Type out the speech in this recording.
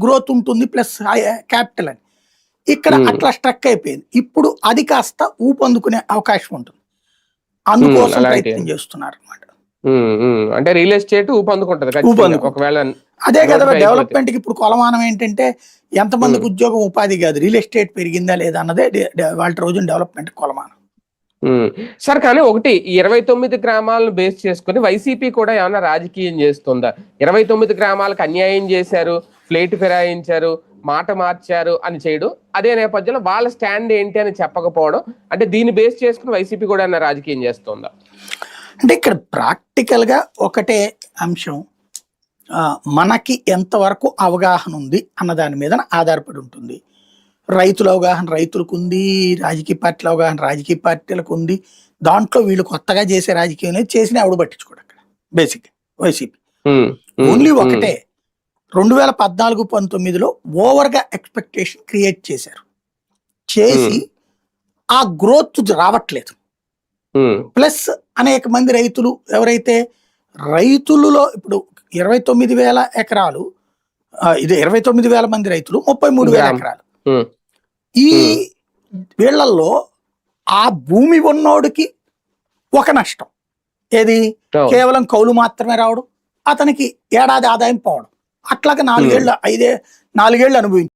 Growth ఉంటుంది plus capital అని. ఇక్కడ అట్లా స్ట్రక్ అయిపోయింది. ఇప్పుడు అది కాస్త ఊపందుకునే అవకాశం ఉంటుంది. అందుకోసం ప్రయత్నం చేస్తున్నారు అనమాట. అంటే రియల్ ఎస్టేట్ ఊపందుకుంటది ఒకవేళ. అదే కదా డెవలప్మెంట్ కి ఇప్పుడు కొలమానం ఏంటంటే ఎంతమందికి ఉద్యోగం ఉపాధి కాదు, రియల్ ఎస్టేట్ పెరిగిందా లేదా అన్నదే వాళ్ళ రోజున డెవలప్మెంట్ కొలమానం. సార్ కానీ ఒకటి 29 గ్రామాలను బేస్ చేసుకుని వైసీపీ కూడా ఏమైనా రాజకీయం చేస్తుందా? 29 గ్రామాలకు అన్యాయం చేశారు, ఫ్లైట్ ఫిరాయించారు, మాట మార్చారు అని చేయడం, అదే నేపథ్యంలో వాళ్ళ స్టాండ్ ఏంటి అని చెప్పకపోవడం, అంటే దీన్ని బేస్ చేసుకుని వైసీపీ కూడా ఏమైనా రాజకీయం చేస్తుందా? అంటే ఇక్కడ ప్రాక్టికల్ గా ఒకటే అంశం, మనకి ఎంతవరకు అవగాహన ఉంది అన్న దాని మీద ఆధారపడి ఉంటుంది. రైతుల అవగాహన రైతులకు ఉంది, రాజకీయ పార్టీల అవగాహన రాజకీయ పార్టీలకు ఉంది. దాంట్లో వీళ్ళు కొత్తగా చేసే రాజకీయం అనేది చేసిన ఎవడు పట్టించుకోడు అక్కడ. బేసిక్ వైసీపీ ఓన్లీ ఒకటే, 2014-19లో ఓవర్గా ఎక్స్పెక్టేషన్ క్రియేట్ చేశారు, చేసి ఆ గ్రోత్ రావట్లేదు. ప్లస్ అనేక మంది రైతులు ఎవరైతే రైతులలో ఇప్పుడు 29,000 ఎకరాలు, ఇది 29,000 మంది రైతులు 33,000 ఎకరాలు. ఈ వీళ్లలో ఆ భూమి ఉన్నోడికి ఒక నష్టం ఏది, కేవలం కౌలు మాత్రమే రావడం, అతనికి ఏడాది ఆదాయం పోవడం. అట్లాగా 4 ఏళ్ళు అనుభవించారు.